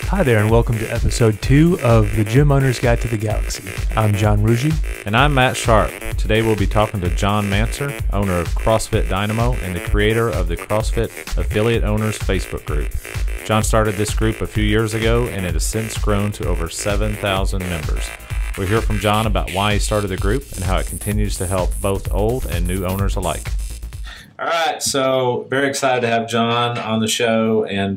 Hi there, and welcome to episode 2 of the Gym Owner's Guide to the Galaxy. I'm John Ruggie. And I'm Matt Sharp. Today we'll be talking to John Manser, owner of CrossFit Dynamo and the creator of the CrossFit Affiliate Owners Facebook group. John started this group a few years ago, and it has since grown to over 7,000 members. We'll hear from John about why he started the group and how it continues to help both old and new owners alike. All right, so very excited to have John on the show, and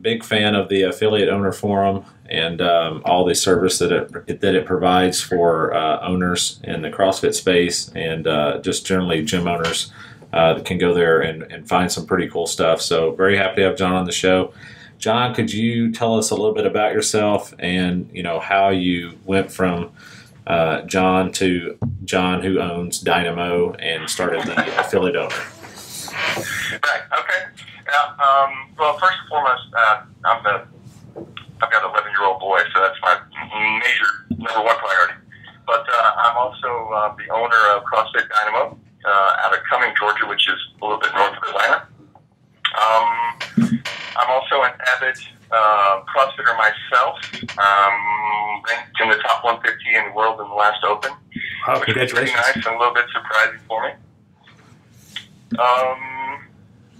big fan of the Affiliate Owner Forum and all the service that it provides for owners in the CrossFit space, and just generally gym owners that can go there and find some pretty cool stuff. So very happy to have John on the show. John, could you tell us a little bit about yourself and how you went from John to John who owns Dynamo and started the Affiliate Owner? Right. Okay. Well, first and foremost, I've got an 11-year-old boy, so that's my major number one priority. But I'm also the owner of CrossFit Dynamo out of Cumming, Georgia, which is a little bit north of Atlanta. I'm also an avid CrossFitter myself. Ranked in the top 150 in the world in the last Open, which was pretty nice and a little bit surprising for me.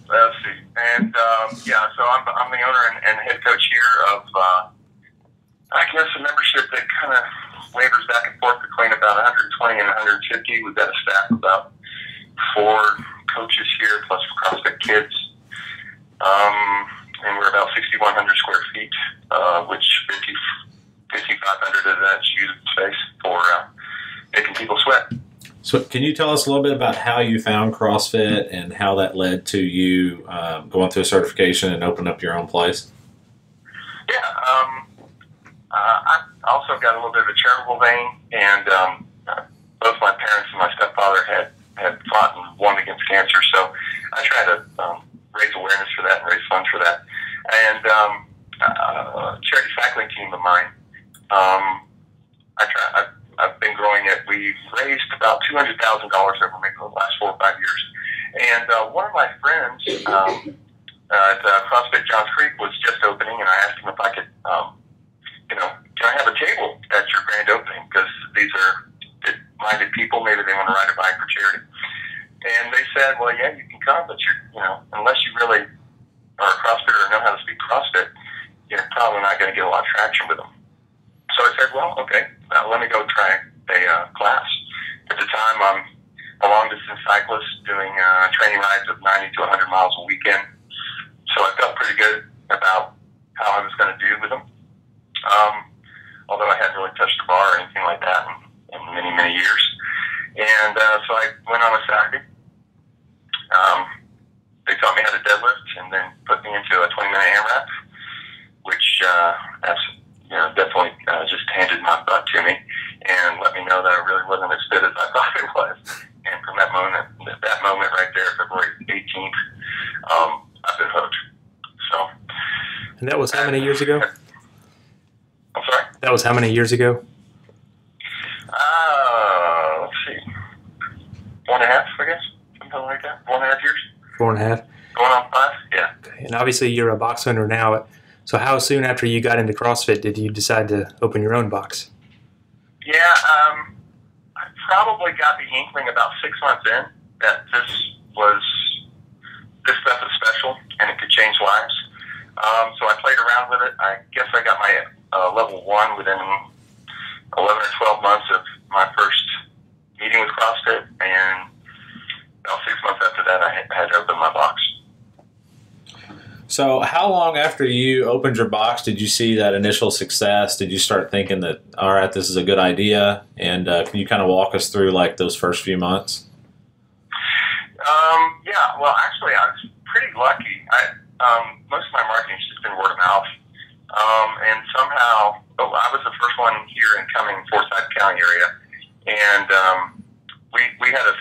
Let's see, and so I'm the owner and head coach here of I guess a membership that kind of wavers back and forth between about 120 and 150. We've got a staff of about 4 coaches here plus CrossFit kids, and we're about 6,100 square feet, which 5,500 of that's used space for making people sweat. So can you tell us a little bit about how you found CrossFit and how that led to you going through a certification and opening up your own place? Yeah, I also got a little bit of a charitable vein, and both my parents and my stepfather had fought and won against cancer, so I try to raise awareness for that and raise funds for that. And a charity cycling team of mine, I've been growing it. We've raised about $200,000 over maybe the last 4 or 5 years. And one of my friends at CrossFit Johns Creek was just opening, and I asked him if I could, can I have a table at your grand opening? Because these are minded people. Maybe they want to ride a bike for charity. And they said, well, yeah, you can come, but unless you really are a CrossFitter or know how to speak CrossFit, you're probably not going to get a lot of traction with them. So I said, well, okay, let me go try a class. At the time, I'm a long-distance cyclist doing training rides of 90 to 100 miles a weekend. So I felt pretty good about how I was going to do with them. Although I hadn't really touched a bar or anything like that in many, many years. And so I went on a Saturday. They taught me how to deadlift and then put me into a 20-minute AMRAP, which definitely just handed my butt to me and let me know that I really wasn't as fit as I thought it was. And from that moment right there, February 18th, I've been hooked. So. And that was how many years ago? I'm sorry? That was how many years ago? Let's see. 4.5, I guess. Something like that. 4.5 years. 4.5. Going on 5, yeah. Okay. And obviously you're a box owner now. So how soon after you got into CrossFit did you decide to open your own box? Yeah, I probably got the inkling about 6 months in that this stuff is special and it could change lives. So I played around with it. I guess I got my level 1 within 11 or 12 months of my first meeting with CrossFit, and about 6 months after that I had to open my box. So how long after you opened your box did you see that initial success? Did you start thinking that, all right, this is a good idea? And can you kind of walk us through like those first few months? Yeah, well, actually, I was pretty lucky. Most of my marketing's just been word of mouth. And somehow, I was the first one here in Cumming, Forsyth County area. And we had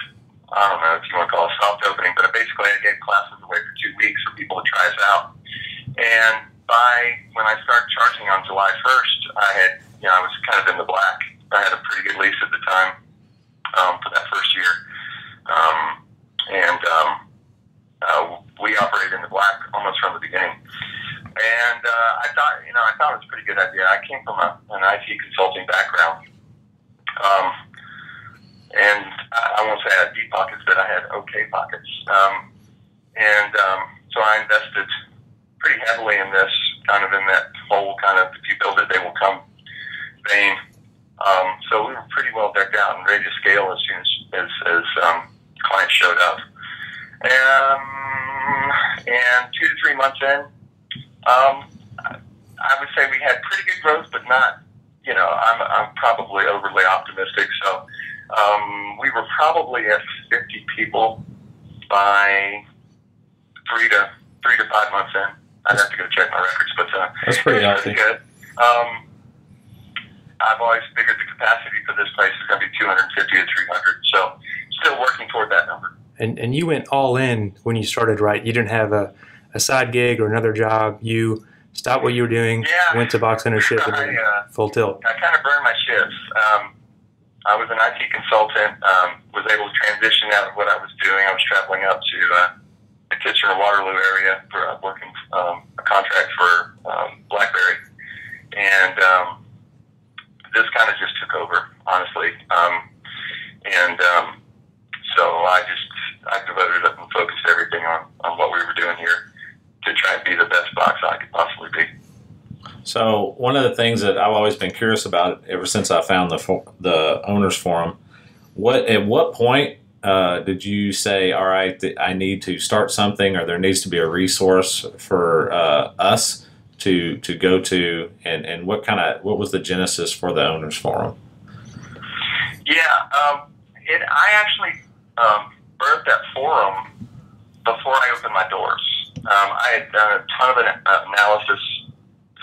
I don't know if you want to call it a soft opening, but basically I gave classes away for 2 weeks for people to try us out. And when I started charging on July 1st, I was kind of in the black. I had a pretty good lease at the time for that first year. And we operated in the black almost from the beginning. And I thought it was a pretty good idea. I came from an IT consulting background, and I won't say I had deep pockets, but I had okay pockets. So I invested pretty heavily in this, kind of in that whole kind of, if you build it, they will come vein. So we were pretty well decked out and ready to scale as soon as clients showed up. And 2 to 3 months in, I would say we had pretty good growth, but not, I'm probably overly optimistic. So we were probably at 50 people by 3 to 5 months in. I'd have to go check my records, but that's pretty healthy. Good. I've always figured the capacity for this place is going to be 250 to 300. So still working toward that number. And you went all in when you started, right? You didn't have a side gig or another job. You stopped what you were doing, went to box ownership, and full tilt. I kind of burned my shifts. I was an IT consultant, was able to transition out of what I was doing. I was traveling up to the Kitchener-Waterloo area for working a contract for BlackBerry. And this kind of just took over, honestly. So I devoted up and focused everything on what we were doing here to try and be the best box I could possibly be. So one of the things that I've always been curious about ever since I found the Owners Forum, at what point did you say, all right, I need to start something, or there needs to be a resource for us to go to, and what was the genesis for the Owners Forum? Yeah, I actually birthed that forum before I opened my doors. I had done a ton of analysis,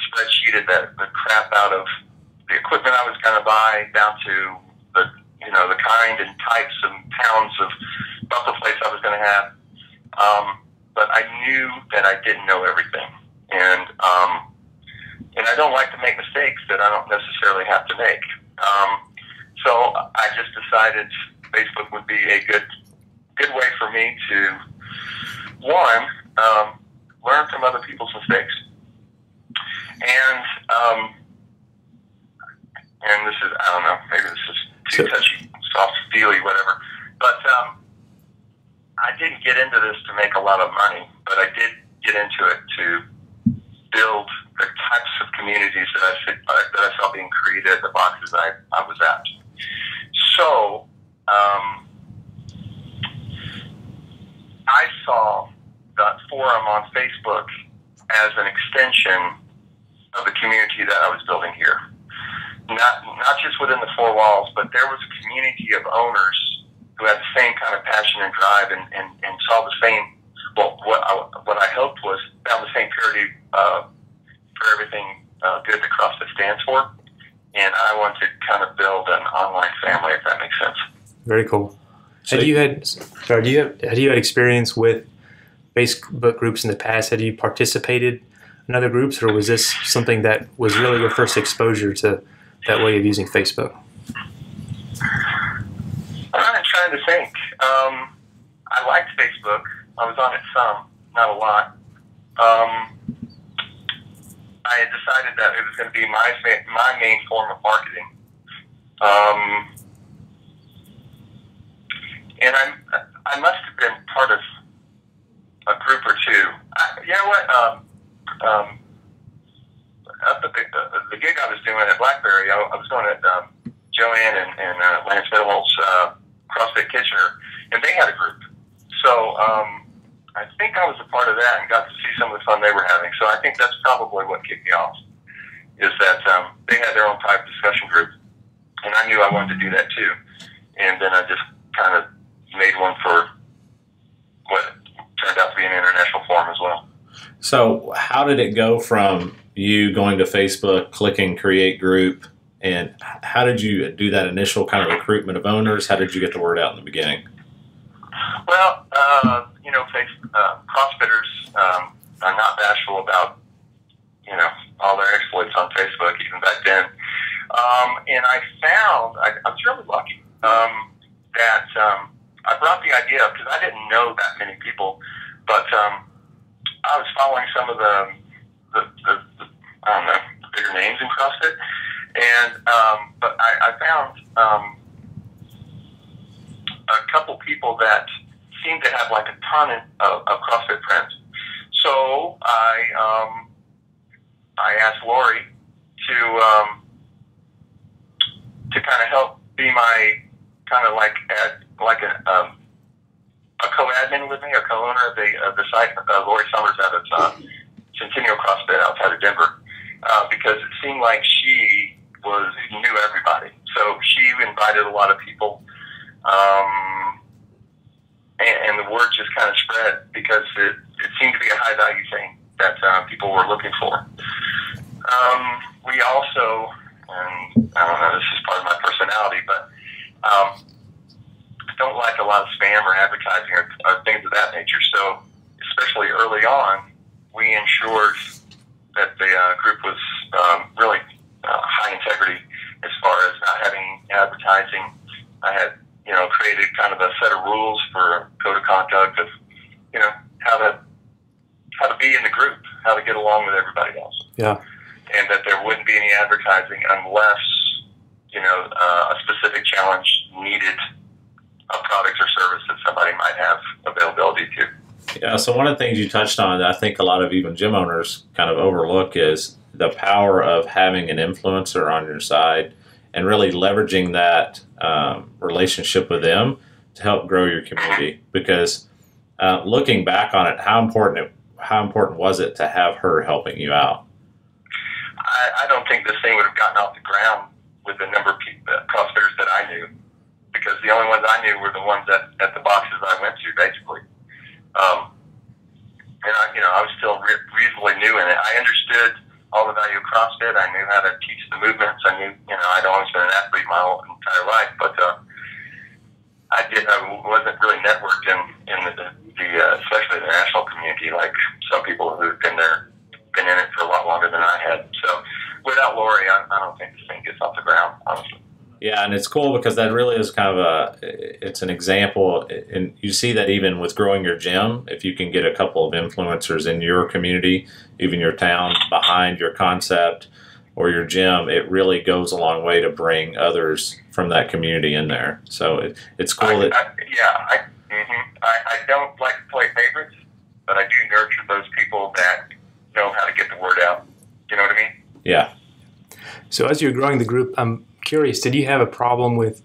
spreadsheeted the crap out of the equipment I was going to buy, down to the kind and types and pounds of buffer plates I was going to have. But I knew that I didn't know everything, and I don't like to make mistakes that I don't necessarily have to make. So I just decided Facebook would be a good way for me to, one, learn from other people's mistakes. And this is, I don't know, maybe this is too touchy, soft, feely, whatever. But I didn't get into this to make a lot of money, but I did get into it to build the types of communities that I saw being created at the boxes I was at. So I saw that forum on Facebook as an extension of the community that I was building here. Not just within the four walls, but there was a community of owners who had the same kind of passion and drive and saw the same, what I hoped was found the same purity for everything good that CrossFit stands for. And I want to kind of build an online family, if that makes sense. Very cool. Had you had experience with Facebook groups in the past? Had you participated in other groups, or was this something that was really your first exposure to that way of using Facebook? I'm trying to think. I liked Facebook. I was on it some, not a lot. I had decided that it was going to be my main form of marketing. And I must have been part of a group or two. You know what? The gig I was doing at BlackBerry, I was going at Joanne and Lance Middleholt's CrossFit Kitchener, and they had a group. So I think I was a part of that and got to see some of the fun they were having. So I think that's probably what kicked me off, is that they had their own type discussion group, and I knew I wanted to do that too. And then I just kind of made one for what turned out to be an international forum as well. So how did it go from you going to Facebook, clicking create group, and how did you do that initial kind of recruitment of owners? How did you get the word out in the beginning? Well, CrossFitters are not bashful about, all their exploits on Facebook, even back then. And I found, I was really lucky, that I brought the idea up because I didn't know that many people, but I was following some of the the I don't know, the bigger names in CrossFit. And but I found a couple people that seem to have like a ton of CrossFit friends. So I asked Lori to kind of help be my kind of like a co-admin with me, a co-owner of the site. Lori Summers out of Centennial CrossFit outside of Denver, because it seemed like she knew everybody. So she invited a lot of people, and the word just kind of spread because it seemed to be a high value thing that people were looking for. We also, and I don't know, this is part of my personality, but don't like a lot of spam or advertising or things of that nature. So especially early on, we ensured that the group was really high integrity as far as not having advertising. I had, created kind of a set of rules for a code of conduct of, how to be in the group, how to get along with everybody else. Yeah. And that there wouldn't be any advertising unless, a specific challenge needed a product or service that somebody might have availability to. Yeah, so one of the things you touched on that I think a lot of even gym owners kind of overlook is the power of having an influencer on your side and really leveraging that relationship with them to help grow your community. Because looking back on it, how important was it to have her helping you out? I don't think this thing would have gotten off the ground with the number of CrossFitters that I knew, because the only ones I knew were the ones at the boxes I went to, basically. And I was still reasonably new in it. I understood all the value of CrossFit. I knew how to teach the movements. I knew, I'd always been an athlete my whole entire life, but I wasn't really networked in the especially the national community, like some people who've been in it for a lot longer than I had. So without Lori, I don't think this thing gets off the ground, honestly. Yeah, and it's cool because that really is kind of it's an example, and you see that even with growing your gym, if you can get a couple of influencers in your community, even your town, behind your concept or your gym, it really goes a long way to bring others from that community in there. So it's cool I don't like to play favorites, but I do nurture those people that know how to get the word out. You know what I mean? Yeah. So as you're growing the group, I'm curious, did you have a problem with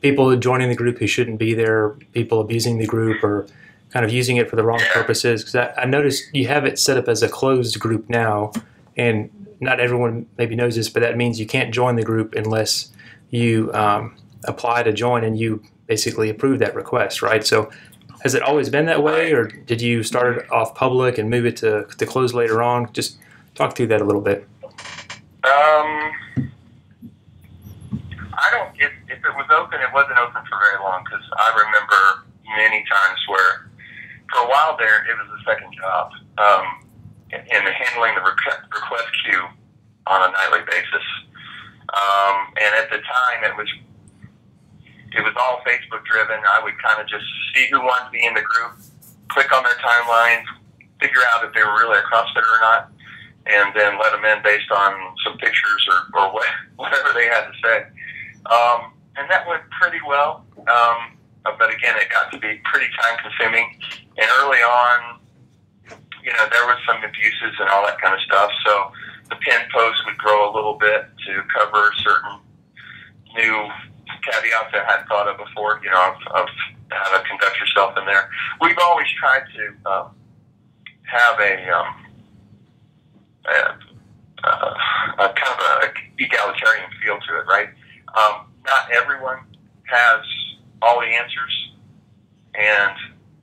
people joining the group who shouldn't be there, people abusing the group or kind of using it for the wrong purposes? Because I noticed you have it set up as a closed group now, and not everyone maybe knows this, but that means you can't join the group unless you apply to join and you basically approve that request, right? So has it always been that way, or did you start it off public and move it to close later on? Just talk through that a little bit. If it was open, it wasn't open for very long, because I remember many times where, for a while there, it was a second job in handling the request queue on a nightly basis. And at the time, it was all Facebook driven. I would kind of just see who wanted to be in the group, click on their timelines, figure out if they were really a CrossFitter or not, and then let them in based on some pictures or whatever they had to say. And that went pretty well. But again, it got to be pretty time consuming. And early on, there was some abuses and all that kind of stuff. So the pin post would grow a little bit to cover certain new caveats I hadn't thought of before, of how to conduct yourself in there. We've always tried to have a kind of a egalitarian feel to it, right? Not everyone has all the answers, and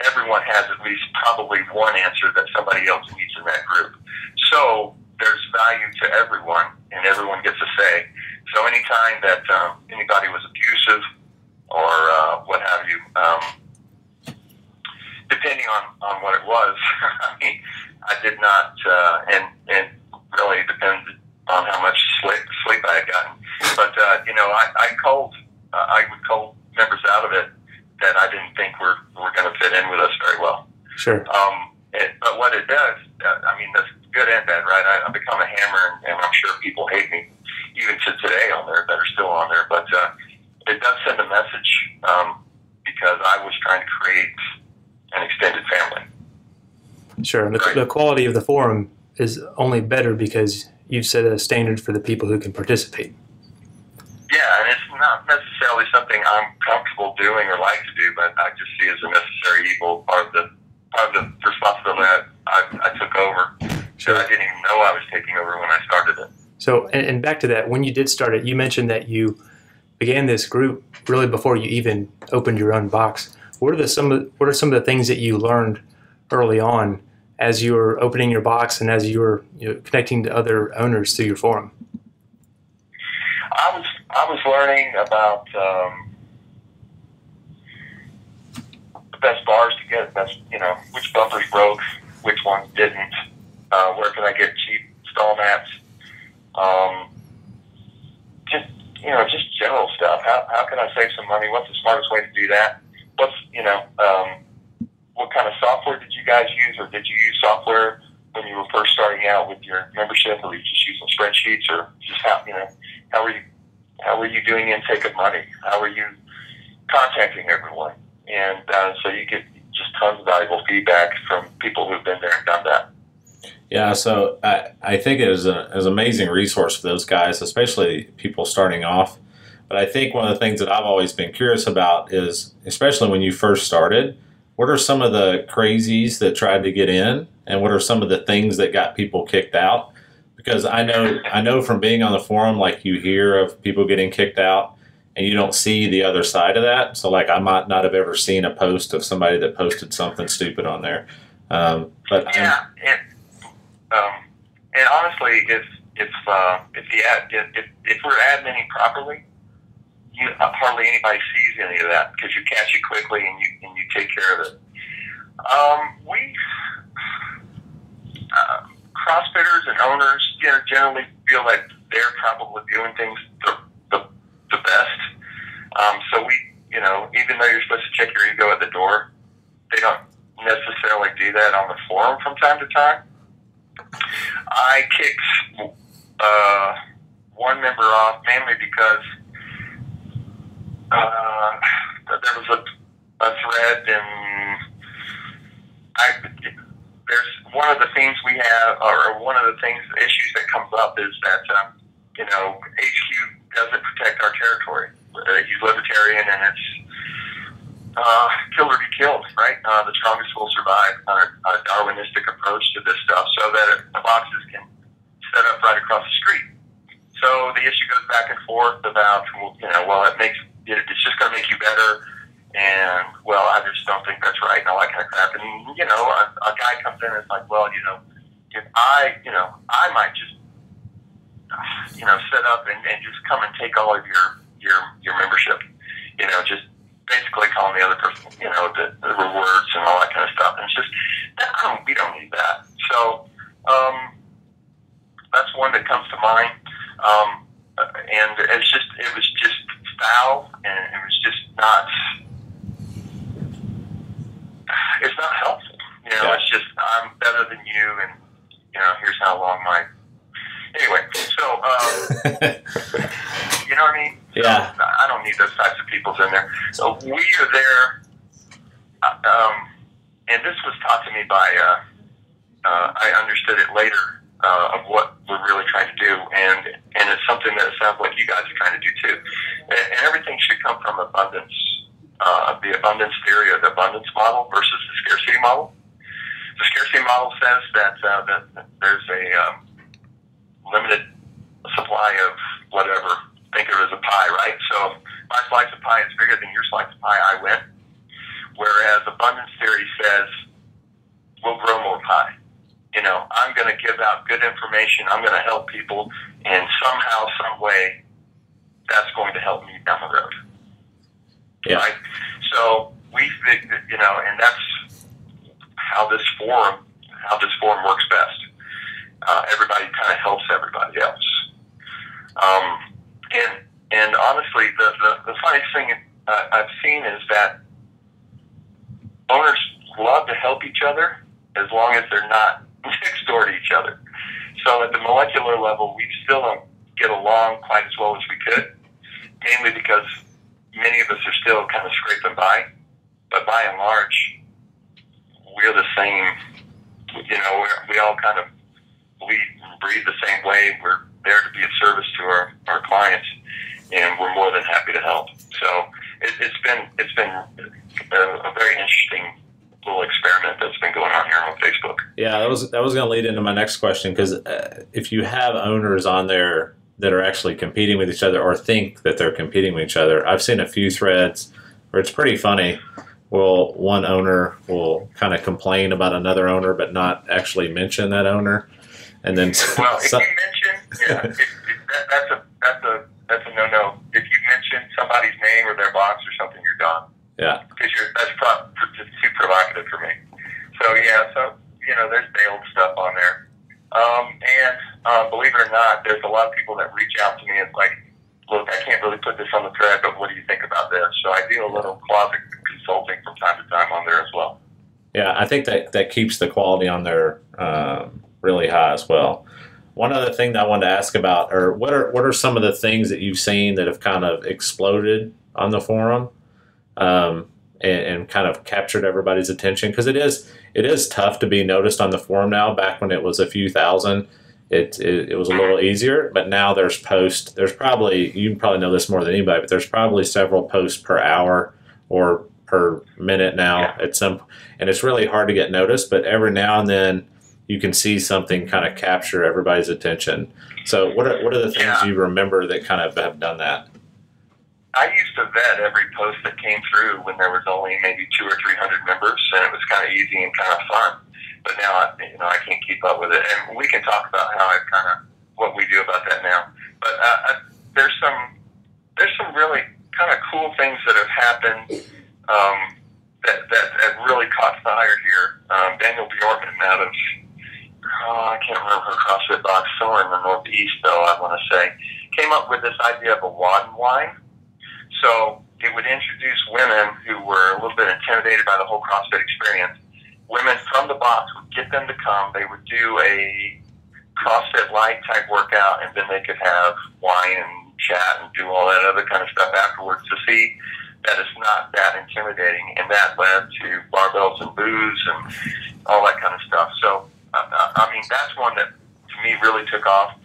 everyone has at least probably one answer that somebody else needs in that group. So there's value to everyone, and everyone gets a say. So anytime that anybody was abusive or what have you, depending on what it was, I mean, I did not, and really depends on how much sleep I had gotten. But I would call members out of it that I didn't think were going to fit in with us very well. Sure. But what it does, good and bad, right? I've become a hammer, and I'm sure people hate me even to today on there that are still on there. But it does send a message because I was trying to create an extended family. Sure. And the quality of the forum is only better because you've set a standard for the people who can participate. Yeah, and it's not necessarily something I'm comfortable doing or like to do, but I just see as a necessary evil, part of the responsibility I took over. Sure. That I didn't even know I was taking over when I started it. So, and back to that, when you did start it, you mentioned that you began this group really before you even opened your own box. What are some of the things that you learned early on as you were opening your box and as you were connecting to other owners through your forum? I was learning about the best bars to get, which bumpers broke, which ones didn't, where can I get cheap stall mats, just general stuff. How can I save some money? What's the smartest way to do that? What kind of software did you guys use, or did you use software when you were first starting out with your membership, or were you just using spreadsheets, or just how were you doing intake of money? How were you contacting everyone? And so you get just tons of valuable feedback from people who've been there and done that. Yeah, so I think it is an amazing resource for those guys, especially people starting off. But I think one of the things that I've always been curious about is, especially when you first started, what are some of the crazies that tried to get in, and what are some of the things that got people kicked out? Because I know from being on the forum, like, you hear of people getting kicked out, and you don't see the other side of that. So, like, I might not have ever seen a post of somebody that posted something stupid on there. And honestly, if we're adminning properly, hardly anybody sees any of that because you catch it quickly and you take care of it. CrossFitters and owners generally feel like they're probably doing things the best. So even though you're supposed to check your ego at the door, they don't necessarily do that on the forum from time to time. I kicked one member off mainly because there was a thread, and there's one of the themes we have, or one of the issues that comes up is that HQ doesn't protect our territory. He's libertarian, and it's kill or be killed, right? The strongest will survive on a Darwinistic approach to this stuff, so that the boxes can set up right across the street. So the issue goes back and forth about, it's just going to make you better, and I just don't think that's right, and all that kind of crap. And a guy comes in and is like, if I might just set up and just come and take all of your membership, just basically calling the other person, the rewards and all that kind of stuff. And it's just, we don't need that. So that's one that comes to mind. And it was just foul, and it was just it's not helpful. It's just, I'm better than you, and, here's how long anyway, so, you know what I mean? So yeah. I don't need those types of people in there. So we are there, and this was taught to me by, I understood it later, of what we're really trying to do, and it's something that it sounds like you guys are trying to do too. And everything should come from abundance, the abundance theory, or the abundance model versus the scarcity model. The scarcity model says that there's a limited supply of whatever. Think of it as a pie, right? So my slice of pie is bigger than your slice of pie, I win. Whereas abundance theory says we'll grow more pie. I'm going to give out good information. I'm going to help people, and somehow, some way, that's going to help me down the road. Yeah. Right? So we think that, and that's how this forum works best. Everybody kind of helps everybody else. And honestly, the funny thing I've seen is that owners love to help each other as long as they're not next door to each other. similar level. We still don't get along quite as well as we could, mainly because many of us are still kind of scraping by. But by and large, we're the same. You know, we all kind of bleed and breathe the same way. We're there to be of service to our clients, and we're more than happy to help. So it's been a very interesting little experiment that's been going on here on Facebook. Yeah, that was going to lead into my next question, because if you have owners on there that are actually competing with each other or think that they're competing with each other, I've seen a few threads where it's pretty funny. Well, one owner will kind of complain about another owner but not actually mention that owner, and then well, if you mention, that's a no-no. If you mention somebody's name or their box or something, you're done. Yeah, because that's just too provocative for me. So you know, there's veiled stuff on there, and believe it or not, there's a lot of people that reach out to me and like, look, I can't really put this on the thread, but what do you think about this? So I do a little closet consulting from time to time on there as well. Yeah, I think that keeps the quality on there really high as well. One other thing that I wanted to ask about, or what are some of the things that you've seen that have kind of exploded on the forum, and kind of captured everybody's attention? Because it is tough to be noticed on the forum now. Back when it was a few thousand, it was a little easier, but now there's posts. There's probably, you probably know this more than anybody, but there's probably several posts per hour or per minute now at some, and it's really hard to get noticed, but every now and then you can see something kind of capture everybody's attention. So what are the things you remember that kind of have done that? I used to vet every post that came through when there was only maybe 200 or 300 members, and it was kind of easy and kind of fun. But now, I can't keep up with it, and we can talk about how what we do about that now. But there's some really kind of cool things that have happened that have really caught fire here. Daniel Bjorkman out of I can't remember her CrossFit box, somewhere in the Northeast, though I want to say, came up with this idea of a wad wine. So it would introduce women who were a little bit intimidated by the whole CrossFit experience. Women from the box would get them to come. They would do a CrossFit Light type workout, and then they could have wine and chat and do all that other kind of stuff afterwards to see that it's not that intimidating. And that led to barbells and booze and all that kind of stuff. So, I mean, that's one that to me really took off.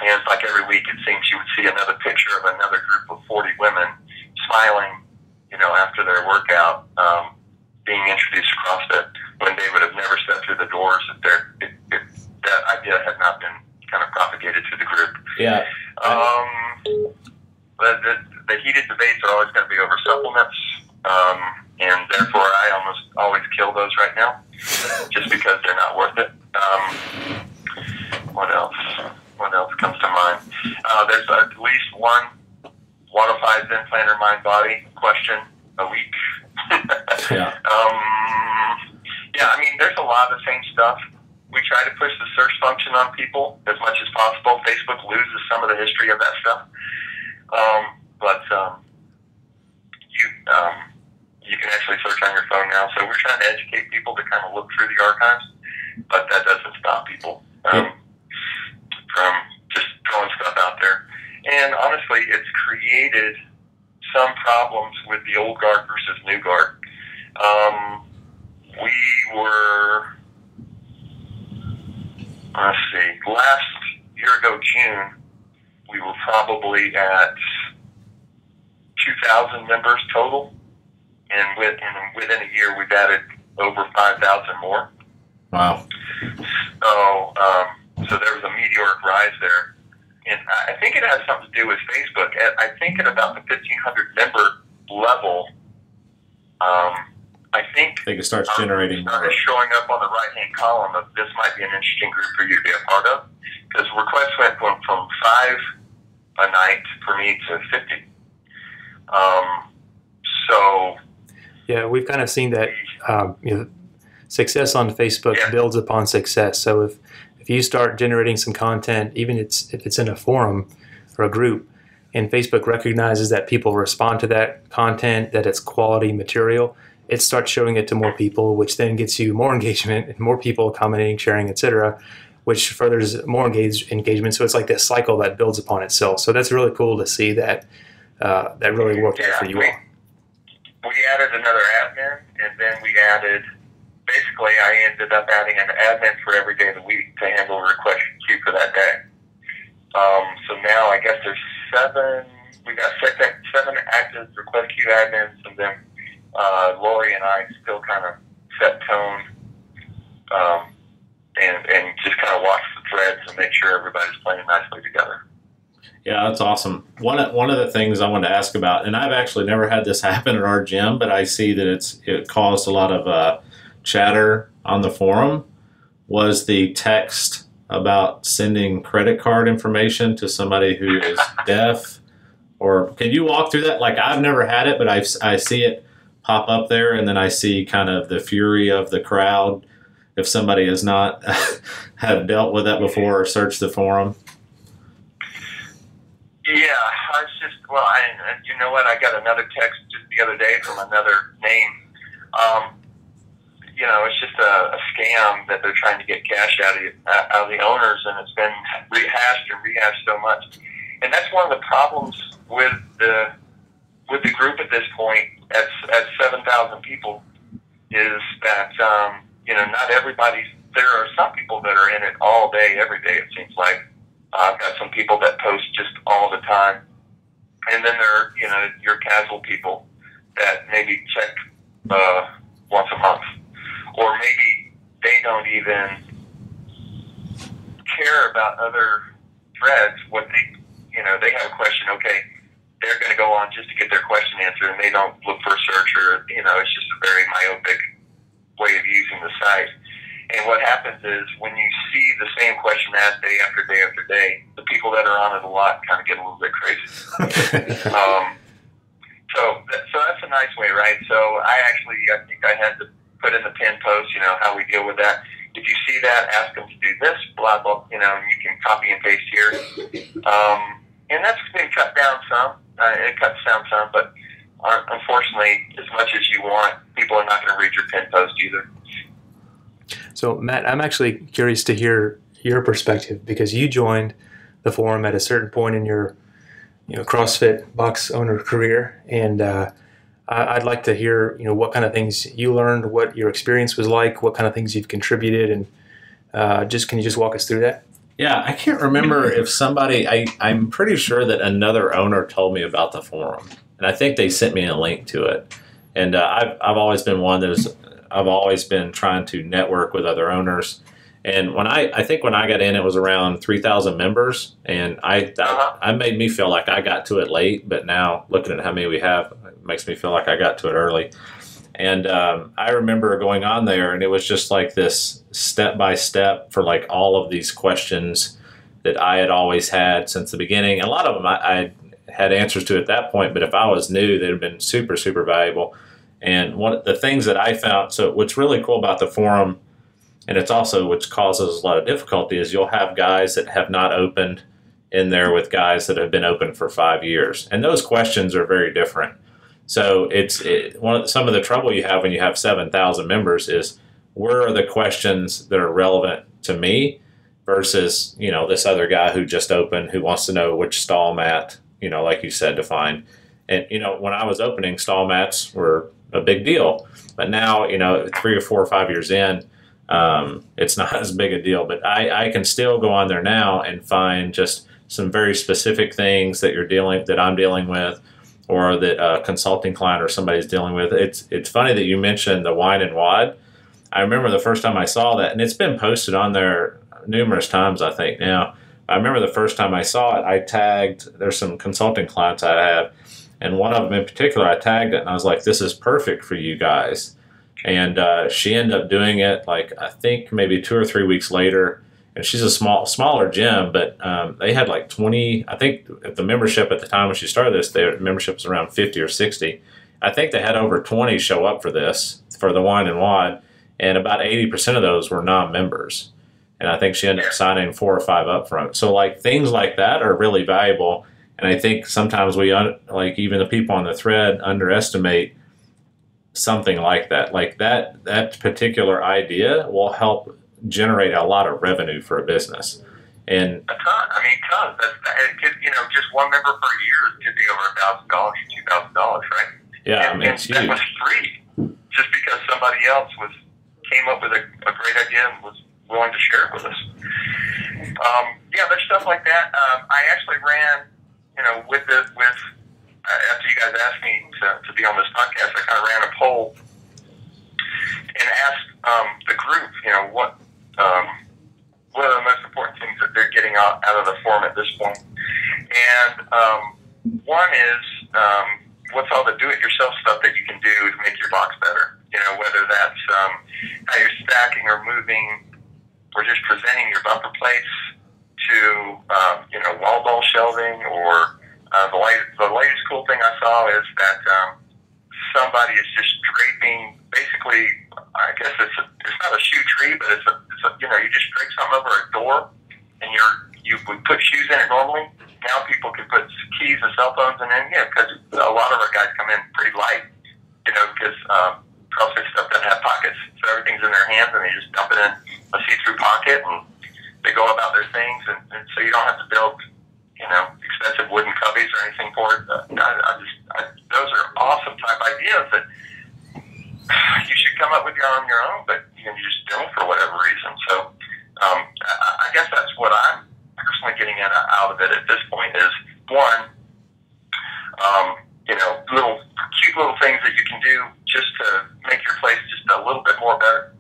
And it's like every week it seems you would see another picture of another group of 40 women smiling, after their workout, being introduced to CrossFit when they would have never stepped through the doors if that idea had not been kind of propagated to the group. Yeah. The heated debates are always going to be over supplements, and therefore I almost always kill those right now, just because they're not worth it. What else? What else comes to mind? There's at least one qualified Zen Planner Mind Body question a week. Yeah. I mean, there's a lot of the same stuff. We try to push the search function on people as much as possible. Facebook loses some of the history of that stuff. You can actually search on your phone now. So we're trying to educate people to kind of look through the archives, but that doesn't stop people from just throwing stuff out there. And honestly, it's created some problems with the old guard versus new guard. We were, let's see, last year ago, June, we were probably at 2,000 members total. And within a year, we've added over 5,000 more. Wow. So there was a meteoric rise there. And I think it has something to do with Facebook. I think at about the 1,500 member level, I think it starts generating more. Started showing up on the right-hand column of this might be an interesting group for you to be a part of. Because requests went from 5 a night for me to 50. Yeah, we've kind of seen that success on Facebook builds upon success. So if you start generating some content, even if it's in a forum or a group, and Facebook recognizes that people respond to that content, that it's quality material, it starts showing it to more people, which then gets you more engagement and more people commenting, sharing, etc. which furthers more engagement. So it's like this cycle that builds upon itself. So that's really cool to see that that really worked out for you all. We added another admin, and then we added, basically I ended up adding an admin for every day of the week to handle the request queue for that day. So now I guess there's we got seven active request queue admins, and then Lori and I still kind of set tone and just kind of watch the threads and make sure everybody's playing nicely together. Yeah, that's awesome. One of the things I wanted to ask about, and I've actually never had this happen at our gym, but I see that it caused a lot of chatter on the forum, was the text about sending credit card information to somebody who is deaf. Or can you walk through that? Like, I've never had it, but I see it pop up there, and then I see kind of the fury of the crowd if somebody has not have dealt with that before or searched the forum. Yeah, I was just, well, you know what? I got another text just the other day from another name. You know, it's just a scam that they're trying to get cash out of the owners, and it's been rehashed so much. And that's one of the problems with the group at this point, at 7,000 people, is that you know, not everybody's. There are some people that are in it all day, every day. It seems like I've got some people that post just all the time, and then there are, you know, your casual people that maybe check once a month, or maybe they don't even care about other threads. What they have a question, okay, they're going to go on just to get their question answered, and they don't look for a search, or, you know, it's just a very myopic way of using the site. And what happens is, when you see the same question asked day after day after day, the people that are on it a lot kind of get a little bit crazy. So that's a nice way, right? So I think I had to put in the pin post, you know, how we deal with that. If you see that, ask them to do this, blah, blah, you know, and you can copy and paste here. And that's been cut down some. It cuts down some, but unfortunately, as much as you want, people are not going to read your pin post either. So, Matt, I'm actually curious to hear your perspective, because you joined the forum at a certain point in your, you know, CrossFit box owner career, and I'd like to hear, you know, what kind of things you learned, what your experience was like, what kind of things you've contributed, and can you just walk us through that? Yeah, I can't remember if somebody, I'm pretty sure that another owner told me about the forum, and I think they sent me a link to it. And I've always been one I've always been trying to network with other owners. And I think when I got in, it was around 3,000 members, and I made me feel like I got to it late, but now looking at how many we have, it makes me feel like I got to it early. And I remember going on there, and it was just like this step-by-step for like all of these questions that I had always had since the beginning. A lot of them I had answers to at that point, but if I was new, they'd have been super, super valuable. And one of the things that I found, so what's really cool about the forum, and it's also which causes a lot of difficulty, is you'll have guys that have not opened in there with guys that have been open for 5 years. And those questions are very different. So some of the trouble you have when you have 7,000 members is, where are the questions that are relevant to me versus, you know, this other guy who just opened, who wants to know which stall mat, you know, like you said, to find. And, you know, when I was opening, stall mats were a big deal. But now, you know, 3 or 4 or 5 years in, it's not as big a deal. But I can still go on there now and find just some very specific things that I'm dealing with, or that a consulting client or somebody's dealing with. It's funny that you mentioned the wine and wad. I remember the first time I saw that, and it's been posted on there numerous times, I think now. I remember the first time I saw it, I tagged, there's some consulting clients I have, and one of them in particular, I tagged it, and I was like, this is perfect for you guys. And she ended up doing it, like, I think maybe 2 or 3 weeks later. And she's a smaller gym, but they had like 20, I think the membership at the time when she started this, their membership was around 50 or 60. I think they had over 20 show up for this, for the wine and wad, and about 80% of those were non-members. And I think she ended up signing 4 or 5 up front. So like things like that are really valuable. And I think sometimes like even the people on the thread underestimate something like that. Like that particular idea will help generate a lot of revenue for a business. And a ton. I mean, tons. It could, just one member per year could be over $1,000 or $2,000, right? yeah, And, I mean, it's that huge. was free, just because somebody else came up with a great idea and was willing to share it with us. Yeah, there's stuff like that. I actually ran, after you guys asked me to be on this podcast, I kind of ran a poll and asked the group, what are the most important things that they're getting out of the forum at this point. And one is, what's all the do-it-yourself stuff that you can do to make your box better? Whether that's how you're stacking or moving or just presenting your bumper plates to, wall ball shelving, or the latest cool thing I saw is that somebody is just draping, basically, I guess it's not a shoe tree, but it's a you just drape something over a door, and you would put shoes in it normally. Now people can put keys and cell phones in it, because a lot of our guys come in pretty light, because CrossFit stuff doesn't have pockets, so everything's in their hands, and they just dump it in a see-through pocket, and they go about their things, and so you don't have to build, expensive wooden cubbies or anything for it. Those are awesome type ideas that you should come up with on your own, but you just don't for whatever reason. So I guess that's what I'm personally getting out of it at this point is, one, cute little things that you can do just to make your place just a little bit more better.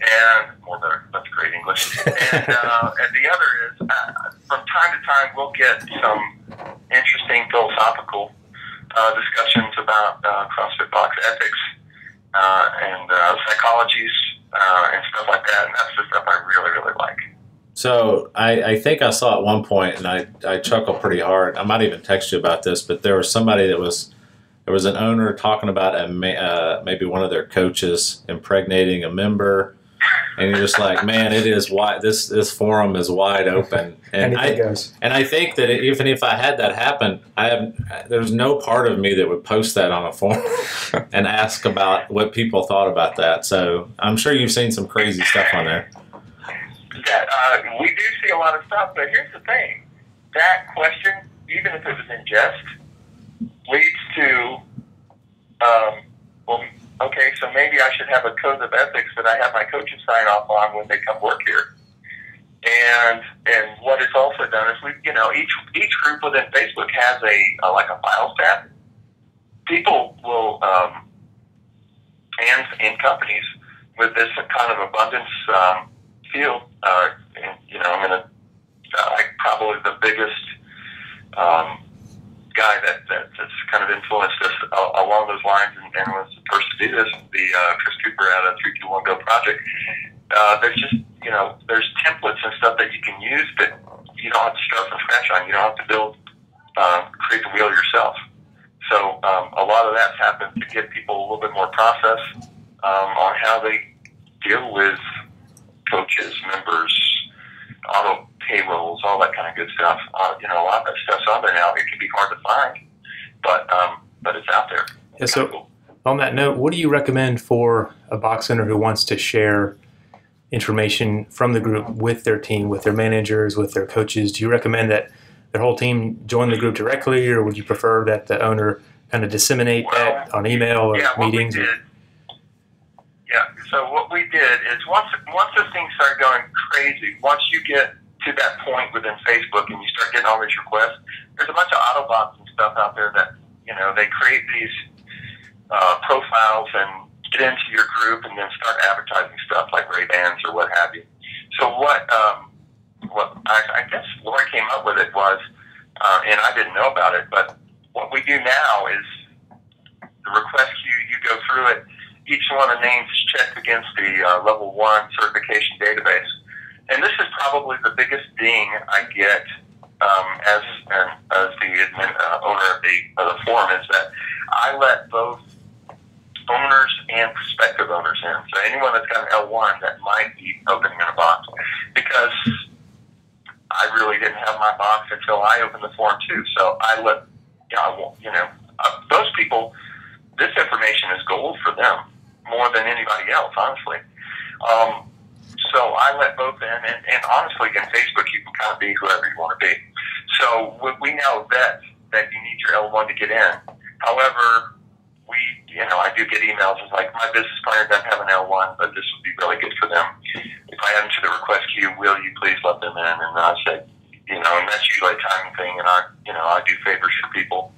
And more better, that's great English. And the other is, from time to time, we'll get some interesting philosophical discussions about CrossFit box ethics and psychologies and stuff like that. And that's the stuff I really, really like. So I think I saw at one point, and I chuckled pretty hard. I might even text you about this, but there was somebody there was an owner talking about maybe one of their coaches impregnating a member. And you're just like, man, it is wide. This forum is wide open, and Anything goes. And I think that even if I had that happen, there's no part of me that would post that on a forum and ask about what people thought about that. So I'm sure you've seen some crazy stuff on there. We do see a lot of stuff, but here's the thing: that question, even if it was in jest, leads to okay, so maybe I should have a code of ethics that I have my coaches sign off on when they come work here. And what it's also done is each group within Facebook has a files tab. People will and companies with this kind of abundance field. I'm going to probably the biggest guy that's kind of influenced us along those lines and was the first to do this, the Chris Cooper out of 321 Go project. There's just, there's templates and stuff that you can use, but you don't have to start from scratch on. You don't have to create the wheel yourself. So a lot of that's happened to get people a little bit more process on how they deal with coaches, members, auto payrolls, all that kind of good stuff. A lot of that stuff's on there now. It can be hard to find, but it's out there. Yeah, so on that note, what do you recommend for a box owner who wants to share information from the group with their team, with their managers, with their coaches? Do you recommend that their whole team join the group directly, or would you prefer that the owner kind of disseminate that on email or meetings? So what we did is once this thing started going crazy, once you get to that point within Facebook and you start getting all these requests, there's a bunch of Autobots and stuff out there that, they create these profiles and get into your group and then start advertising stuff like Ray-Bans or what have you. So what I guess Lori came up with it was, and I didn't know about it, but what we do now is the request queue, you go through it, each one of the names is checked against the level 1 certification database. And this is probably the biggest ding I get as the owner of the forum, is that I let both owners and prospective owners in. So anyone that's got an L1 that might be opening a box, because I really didn't have my box until I opened the forum too. So I let those people, this information is gold for them more than anybody else, honestly. so I let both in, and honestly, in Facebook, you can kind of be whoever you want to be. So we know that you need your L1 to get in. However, I do get emails. It's like, my business partner doesn't have an L1, but this would be really good for them. If I add them to the request queue, will you please let them in? And I said, and that's usually a timing thing, and I do favors for people.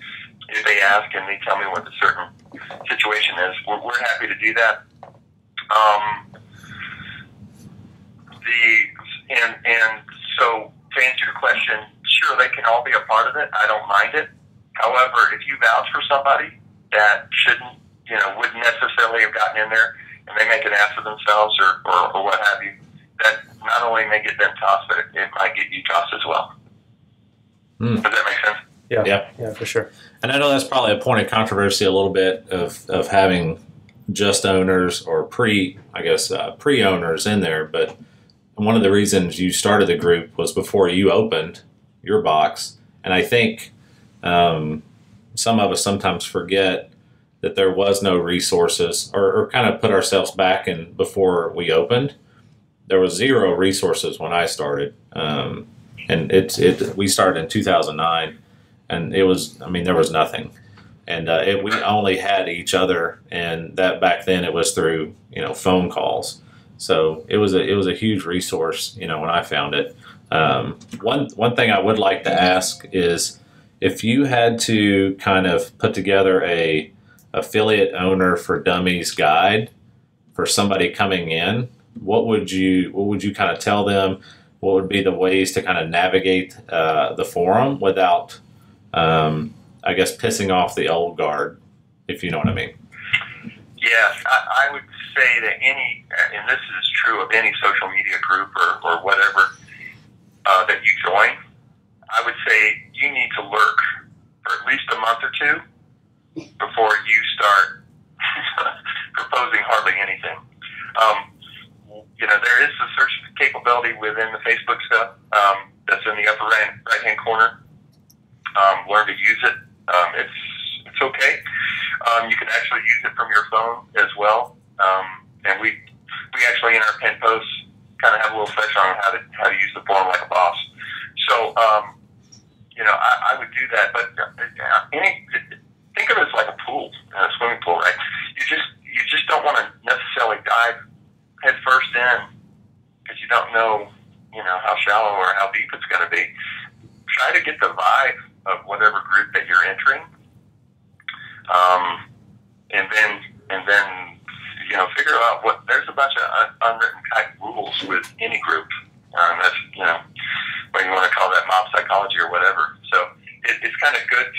If they ask and they tell me what the certain situation is, we're happy to do that. So to answer your question, sure, they can all be a part of it. I don't mind it. However, if you vouch for somebody that wouldn't necessarily have gotten in there, and they make an ass of themselves or what have you, that not only may get them tossed, but it might get you tossed as well. Does that make sense? Yeah, for sure. And I know that's probably a point of controversy a little bit of having just owners or pre-owners in there, but one of the reasons you started the group was before you opened your box, and I think some of us sometimes forget that there was no resources, or kind of put ourselves back in before we opened. There was zero resources when I started, and we started in 2009, and there was nothing, and we only had each other, and that back then it was through phone calls. So it was a huge resource when I found it. One thing I would like to ask is, if you had to kind of put together a affiliate owner for dummies guide for somebody coming in, what would you kind of tell them? What would be the ways to kind of navigate the forum without, I guess, pissing off the old guard, if you know what I mean? Yes, I would say that and this is true of any social media group or whatever that you join, I would say you need to lurk for at least a month or two before you start proposing hardly anything. There is a search capability within the Facebook stuff that's in the upper right-hand corner. Learn to use it. It's okay. You can actually use it from your phone as well. And we actually in our pin posts kind of have a little section on how to use the forum like a boss. So I would do that. But think of it as like a pool, a swimming pool, right? You just don't want to necessarily dive head first in because you don't know how shallow or how deep it's going to be. Try to get the vibe of whatever group that you're entering, and then figure out what. There's a bunch of unwritten type rules with any group. That's whether you want to call that mob psychology or whatever. So it's kind of good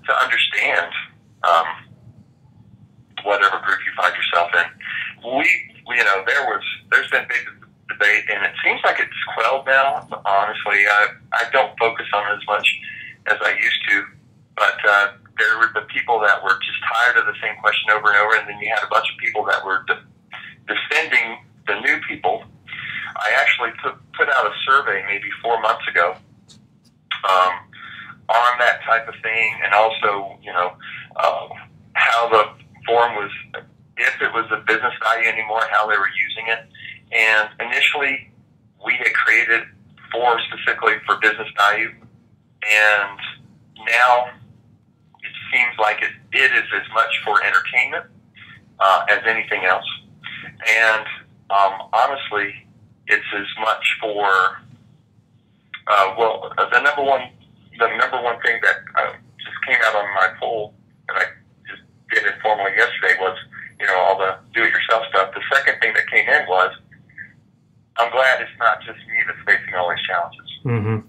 to understand whatever group you find yourself in. There's been big debate, and it seems like it's quelled now. Honestly, I don't focus on it as much as I used to, but there were the people that were just tired of the same question over and over, and then you had a bunch of people that were defending the new people. I actually put out a survey maybe 4 months ago on that type of thing, and also how the forum was, if it was a business value anymore, how they were using it. And initially, we had created forum specifically for business value, and now it seems like it is as much for entertainment as anything else. And honestly, it's as much for the number one thing that just came out on my poll that I just did informally yesterday was all the do-it-yourself stuff. The second thing that came in was, I'm glad it's not just me that's facing all these challenges. Mm-hmm.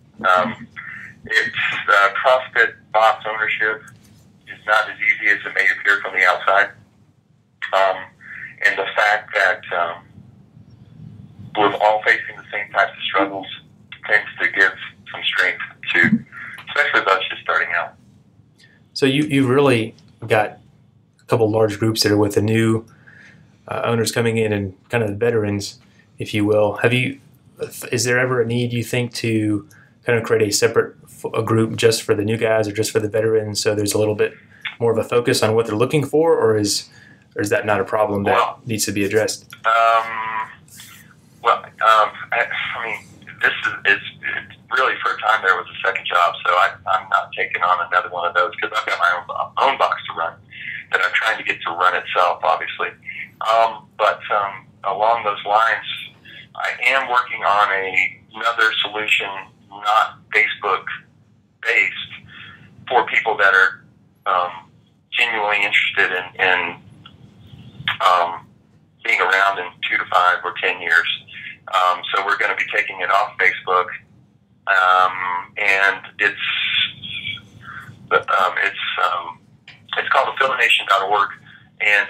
It's CrossFit box ownership is not as easy as it may appear from the outside. And the fact that we're all facing the same types of struggles tends to give some strength to, especially those just starting out. So you really got a couple large groups there with the new owners coming in and kind of the veterans, if you will. Is there ever a need, you think, to kind of create a group just for the new guys or just for the veterans, so there's a little bit more of a focus on what they're looking for, or is or is that not a problem that needs to be addressed? I mean, this is really, for a time there was a second job, so I'm not taking on another one of those because I've got my own box to run that I'm trying to get to run itself, obviously. But along those lines, I am working on another solution, not Facebook-based, for people that are genuinely interested in being around in 2 to 5 or 10 years. So we're going to be taking it off Facebook, and it's called affiliation.org, and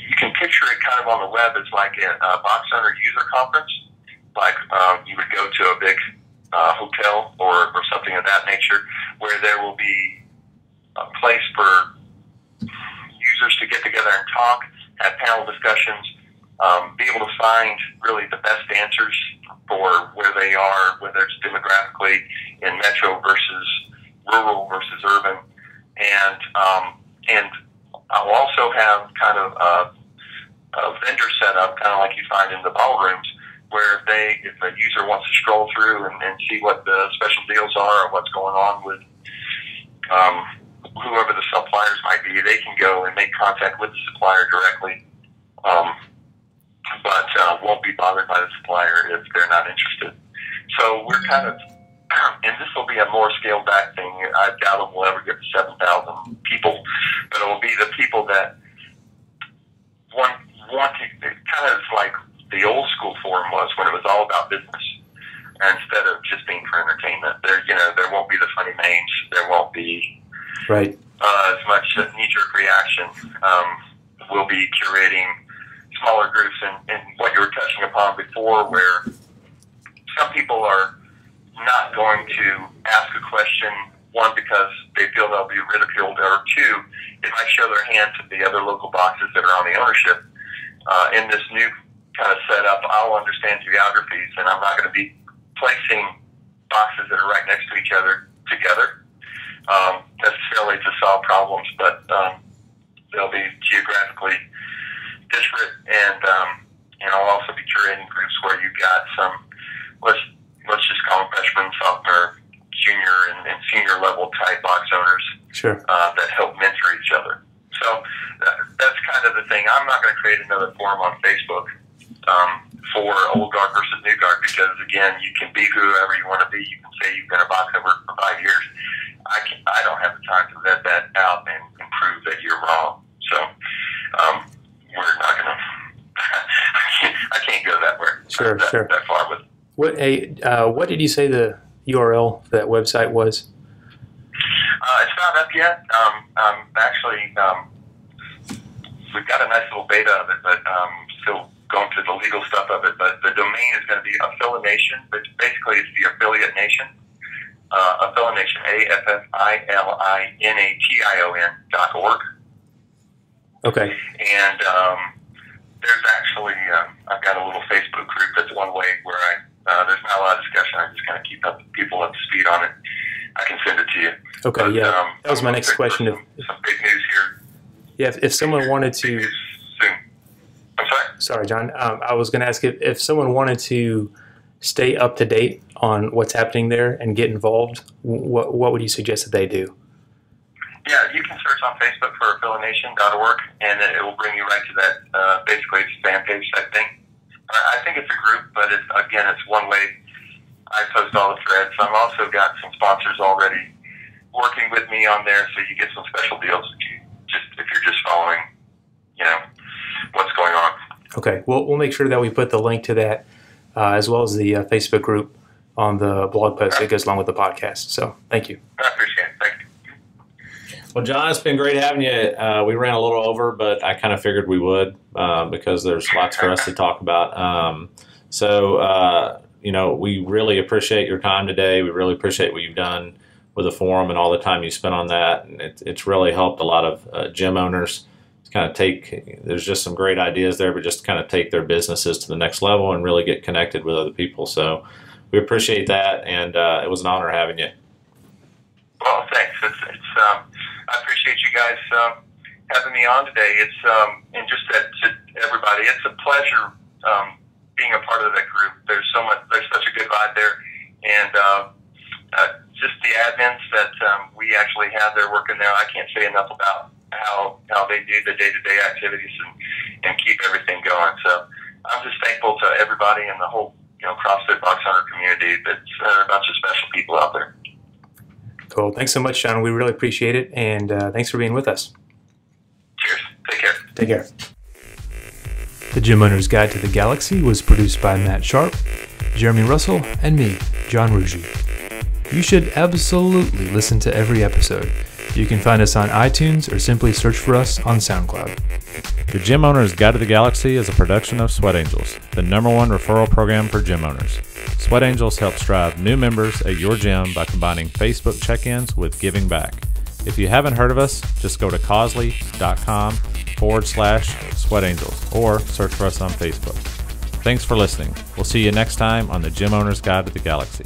you can picture it kind of on the web. It's like a box owner user conference, like you would go to a big hotel or something of that nature, where there will be a place for users to get together and talk, have panel discussions, be able to find really the best answers for where they are, whether it's demographically in metro versus rural versus urban. And I'll also have kind of a vendor set up, kind of like you find in the ballrooms, where if a user wants to scroll through and see what the special deals are or what's going on with whoever the suppliers might be, they can go and make contact with the supplier directly, but won't be bothered by the supplier if they're not interested. So we're kind of, and this will be a more scaled back thing. I doubt it will ever get to 7,000 people, but it will be the people that want to, it kind of like the old school forum was when it was all about business instead of just being for entertainment. There won't be the funny names. There won't be as much knee-jerk reaction. We'll be curating smaller groups, and what you were touching upon before, where some people are not going to ask a question, one, because they feel they'll be ridiculed, or two, it might show their hand to the other local boxes that are on the ownership. In this new kind of setup, I'll understand geographies, and I'm not going to be placing boxes that are right next to each other together necessarily to solve problems, but they'll be geographically disparate, and I'll also be curating groups where you've got some, let's just call them freshmen, sophomore, junior, and senior level type box owners that help mentor each other. So that's kind of the thing. I'm not going to create another forum on Facebook for old guard versus new guard, because again, you can be whoever you want to be. You can say you've been a box owner for 5 years. I don't have the time to vet that out and prove that you're wrong. So we're not going to. I can't go that way. That far with. What did you say the URL for that website was? It's not up yet. Actually, we've got a nice little beta of it, but still going through the legal stuff of it. But the domain is going to be Affiliation, but basically it's the Affiliate Nation. Affiliation, AFFILINATION.org. Okay. And there's actually, I've got a little Facebook group that's one way where there's not a lot of discussion. I just kind of keep people up to speed on it. I can send it to you. Okay, but, that was my next question. Some big news here. Yeah, if someone wanted to... I'm sorry? Sorry, John. I was going to ask if someone wanted to stay up to date on what's happening there and get involved, what would you suggest that they do? Yeah, you can search on Facebook for affiliation.org, and it will bring you right to that. Basically, it's a fan page type thing. I think it's a group, but it's one way. I post all the threads. I've also got some sponsors already working with me on there, so you get some special deals if you're just following, what's going on. Okay, we'll make sure that we put the link to that as well as the Facebook group on the blog post that goes along with the podcast. So thank you. I appreciate it. Thank you. Well, John, it's been great having you. We ran a little over, but I kind of figured we would because there's lots for us to talk about. We really appreciate your time today. We really appreciate what you've done with the forum and all the time you spent on that. And it's really helped a lot of gym owners kind of there's just some great ideas there, but just kind of take their businesses to the next level and really get connected with other people. So we appreciate that, and it was an honor having you. Well, thanks. I appreciate you guys having me on today. It's and just to everybody, it's a pleasure being a part of that group. There's such a good vibe there, and just the admins that we actually have there working there. I can't say enough about how they do the day-to-day activities and keep everything going. So I'm just thankful to everybody and the whole CrossFit Box Hunter community. That's a bunch of special people out there. Cool. Thanks so much, John. We really appreciate it, and thanks for being with us. Cheers. Take care. Take care. The Gym Owner's Guide to the Galaxy was produced by Matt Sharp, Jeremy Russell, and me, John Ruggi. You should absolutely listen to every episode. You can find us on iTunes or simply search for us on SoundCloud. The Gym Owner's Guide to the Galaxy is a production of Sweat Angels, the #1 referral program for gym owners. Sweat Angels helps drive new members at your gym by combining Facebook check-ins with giving back. If you haven't heard of us, just go to Causley.com/Sweat Angels or search for us on Facebook. Thanks for listening. We'll see you next time on the Gym Owner's Guide to the Galaxy.